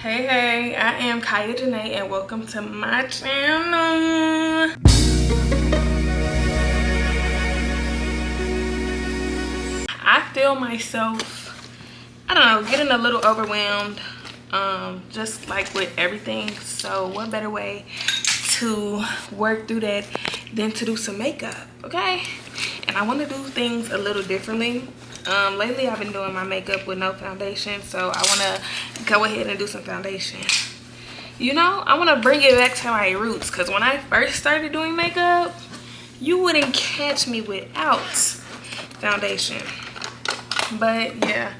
Hey, I am Kaya Janae and welcome to my channel. I feel myself, I don't know, getting a little overwhelmed, just like with everything. So what better way to work through that than to do some makeup, okay? And I want to do things a little differently. Lately I've been doing my makeup with no foundation, so I want to go ahead and do some foundation. You know, I want to bring it back to my roots, because when I first started doing makeup, you wouldn't catch me without foundation. But yeah,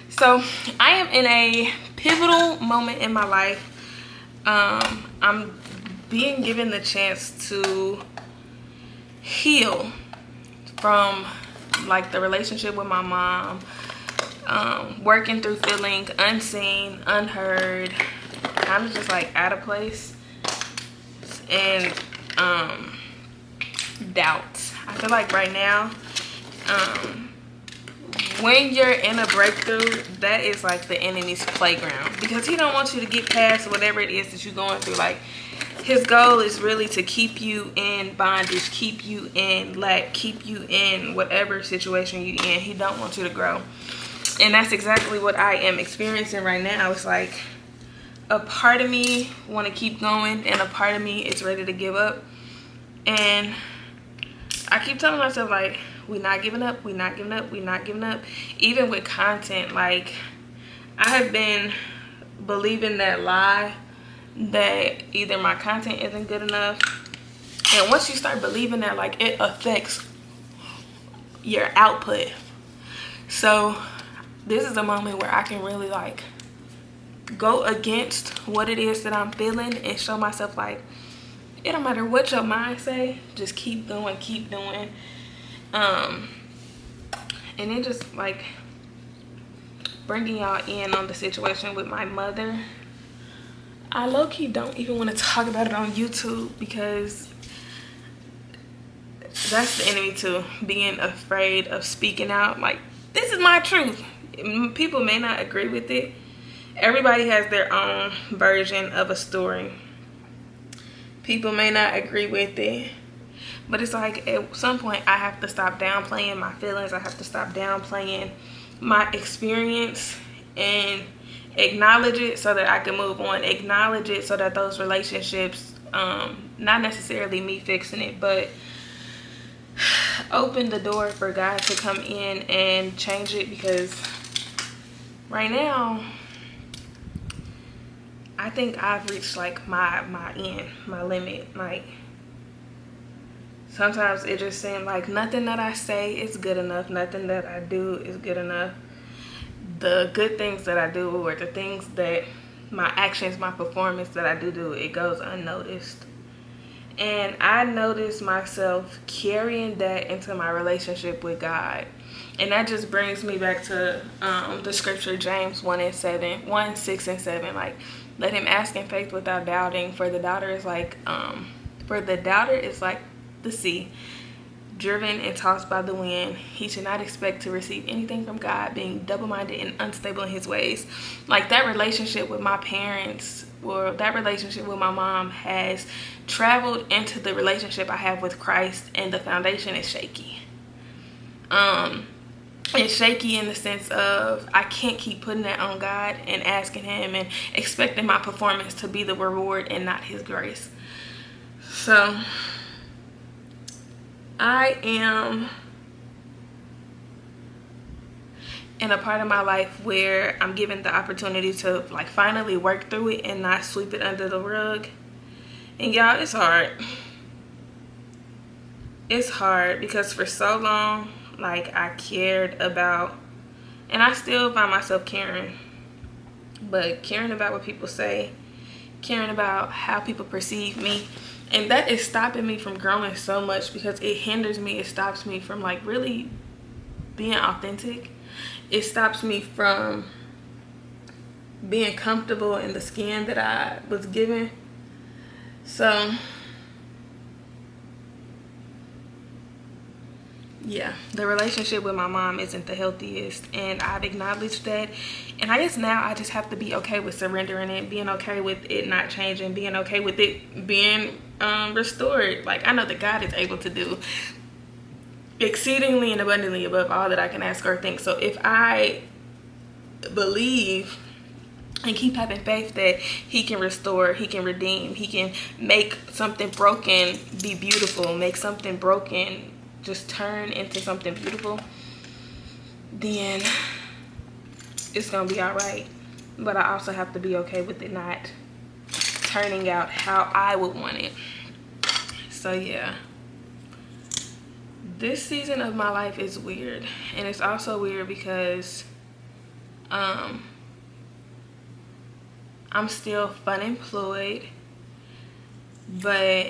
so I am in a pivotal moment in my life. I'm being given the chance to heal from like the relationship with my mom, working through feeling unseen, unheard, kind of just like out of place, and doubt. I feel like right now, when you're in a breakthrough, that is like the enemy's playground, because he don't want you to get past whatever it is that you're going through. Like, his goal is really to keep you in bondage, keep you in lack, keep you in whatever situation you're in. He don't want you to grow. And that's exactly what I am experiencing right now. It's like a part of me want to keep going and a part of me is ready to give up. And I keep telling myself, like, we're not giving up, we're not giving up, we're not giving up. Even with content, like, I have been believing that lie that either my content isn't good enough. And once you start believing that, like, it affects your output. So this is a moment where I can really like go against what it is that I'm feeling and show myself, like, it don't matter what your mind say, just keep going, keep doing. And then just like bringing y'all in on the situation with my mother. I low-key don't even want to talk about it on YouTube, because that's the enemy too, being afraid of speaking out. Like, this is my truth. People may not agree with it. Everybody has their own version of a story. People may not agree with it, but it's like at some point I have to stop downplaying my feelings. I have to stop downplaying my experience and acknowledge it so that I can move on. Acknowledge it so that those relationships, not necessarily me fixing it, but open the door for God to come in and change it. Because right now I think I've reached like my end, my limit. Like, sometimes it just seems like nothing that I say is good enough, nothing that I do is good enough. The good things that I do, or the things that my actions, my performance that I do, it goes unnoticed. And I notice myself carrying that into my relationship with God. And that just brings me back to the scripture, James 1, 6 and 7. Like, let him ask in faith without doubting, for the doubter is like the sea, driven and tossed by the wind. He should not expect to receive anything from God, being double-minded and unstable in his ways. Like, that relationship with my parents, or that relationship with my mom, has traveled into the relationship I have with Christ, and the foundation is shaky. It's shaky in the sense of I can't keep putting that on God and asking him and expecting my performance to be the reward and not his grace. So I am in a part of my life where I'm given the opportunity to like finally work through it and not sweep it under the rug. And y'all, it's hard. It's hard because for so long, like, I cared about, and I still find myself caring, but caring about what people say, caring about how people perceive me. And that is stopping me from growing so much, because it hinders me. It stops me from like really being authentic. It stops me from being comfortable in the skin that I was given. So yeah, the relationship with my mom isn't the healthiest, and I've acknowledged that. And I guess now I just have to be okay with surrendering it, being okay with it not changing, being okay with it being restored. Like, I know that God is able to do exceedingly and abundantly above all that I can ask or think. So if I believe and keep having faith that he can restore, he can redeem, he can make something broken be beautiful, make something broken just turn into something beautiful, then it's gonna be all right. But I also have to be okay with it not turning out how I would want it. So yeah, this season of my life is weird, and it's also weird because I'm still unemployed, but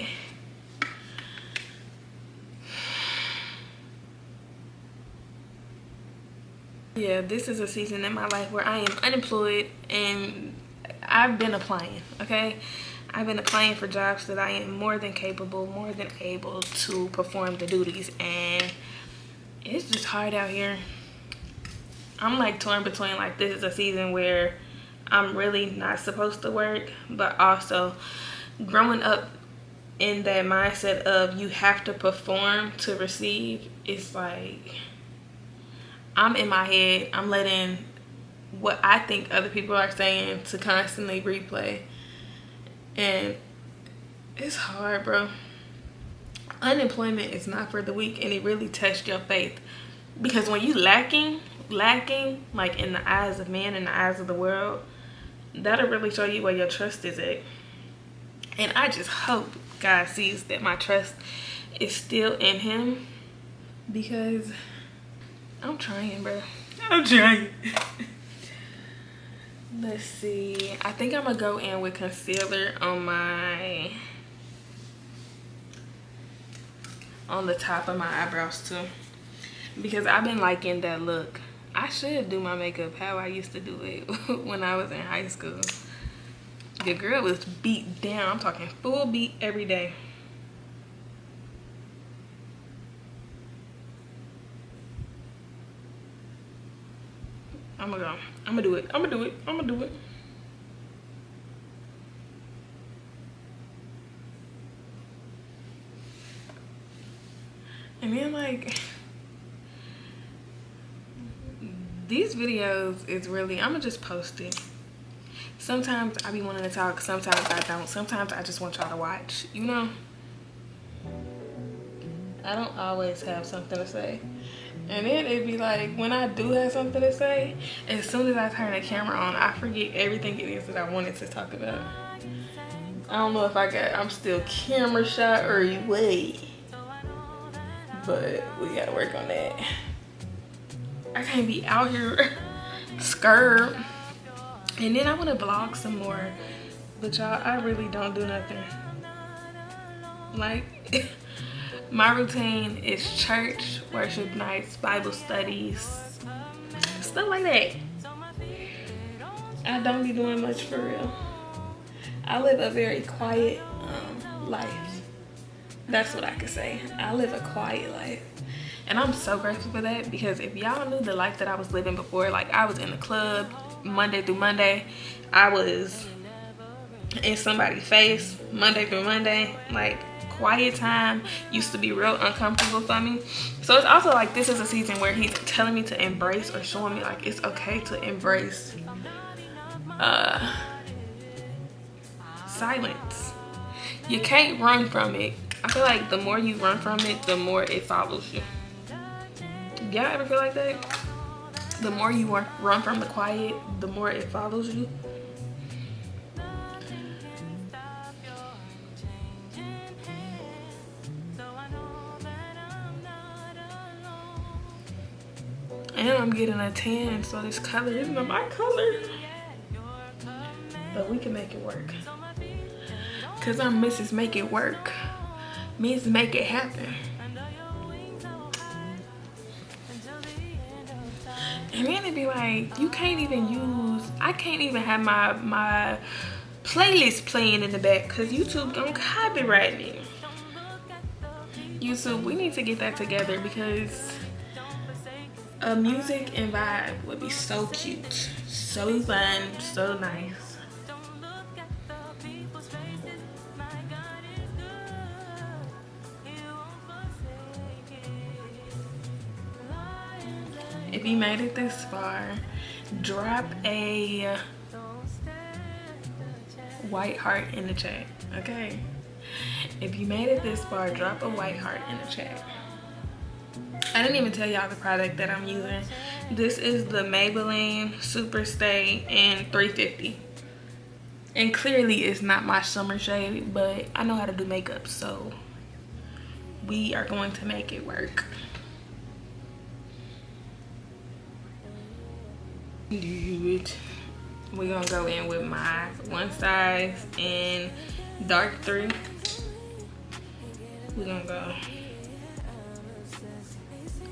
yeah, this is a season in my life where I am unemployed, and I've been applying, okay? I've been applying for jobs that I am more than capable, more than able to perform the duties, and it's just hard out here. I'm like torn between, like, this is a season where I'm really not supposed to work, but also growing up in that mindset of you have to perform to receive. It's like I'm in my head, I'm letting what I think other people are saying to constantly replay, and it's hard, bro. Unemployment is not for the weak, and it really tests your faith, because when you lacking like in the eyes of man, in the eyes of the world, that'll really show you where your trust is at. And I just hope God sees that my trust is still in him, because I'm trying, bro. I'm trying. Let's see. I think I'm gonna go in with concealer on the top of my eyebrows too, because I've been liking that look. I should do my makeup how I used to do it when I was in high school. The girl was beat down. I'm talking full beat every day. I'm gonna go. I'm gonna do it. I'm gonna do it. I'm gonna do it. And then, like, these videos is really, I'm gonna just post it. Sometimes I be wanting to talk, sometimes I don't. Sometimes I just want y'all to watch, you know? I don't always have something to say. And then it'd be like, when I do have something to say, as soon as I turn the camera on, I forget everything it is that I wanted to talk about. I don't know if I'm still camera shy or what, but we gotta work on that. I can't be out here scared. And then I want to vlog some more, but y'all, I really don't do nothing. Like, my routine is church, worship nights, Bible studies, stuff like that. I don't be doing much for real. I live a very quiet life. That's what I could say. I live a quiet life. And I'm so grateful for that, because if y'all knew the life that I was living before, like, I was in the club Monday through Monday. I was in somebody's face Monday through Monday. Like, quiet time used to be real uncomfortable for me. So it's also like, this is a season where he's telling me to embrace, or showing me like it's okay to embrace silence. You can't run from it. I feel like the more you run from it, the more it follows you. Y'all ever feel like that? The more you run from the quiet, the more it follows you. And I'm getting a tan, so this color isn't my color. But we can make it work. Because I'm Mrs. Make It Work. Miss Make It Happen. And then it'd be like, you can't even use, I can't even have my playlist playing in the back because YouTube don't copyright me. YouTube, we need to get that together because a music and vibe would be so cute, so fun, so nice. If you made it this far, drop a white heart in the chat, okay? If you made it this far, drop a white heart in the chat. I didn't even tell y'all the product that I'm using. This is the Maybelline Super Stay in 350. And clearly it's not my summer shade, but I know how to do makeup, so we are going to make it work. We're gonna go in with my one size in dark 3. We're gonna go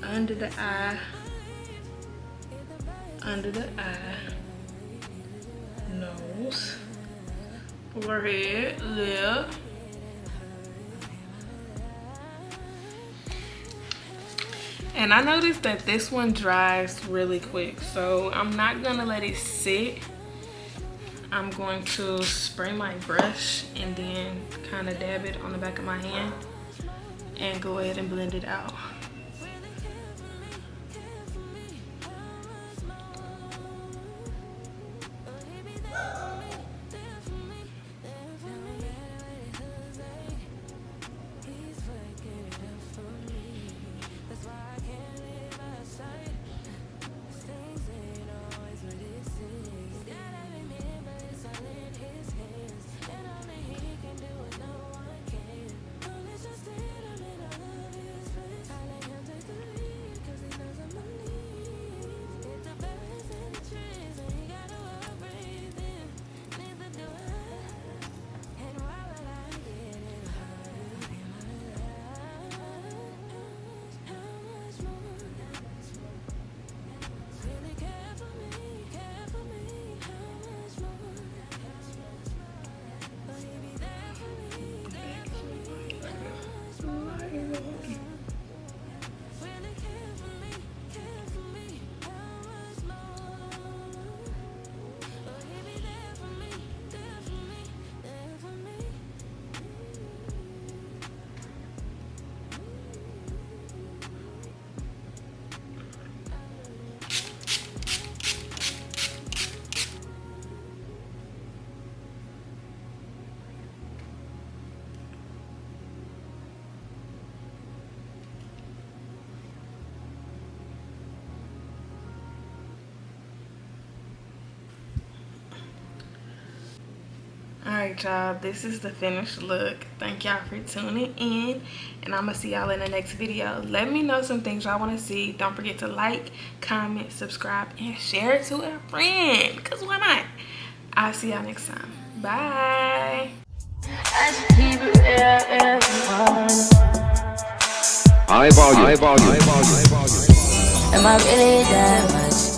under the eye, nose, forehead, lip, and I noticed that this one dries really quick, so I'm not gonna let it sit. I'm going to spray my brush and then kind of dab it on the back of my hand and go ahead and blend it out. Alright y'all, this is the finished look. Thank y'all for tuning in, and I'm gonna see y'all in the next video. Let me know some things y'all want to see. Don't forget to like, comment, subscribe, and share it to a friend, because why not? I'll see y'all next time. Bye. High volume. Am I really that much?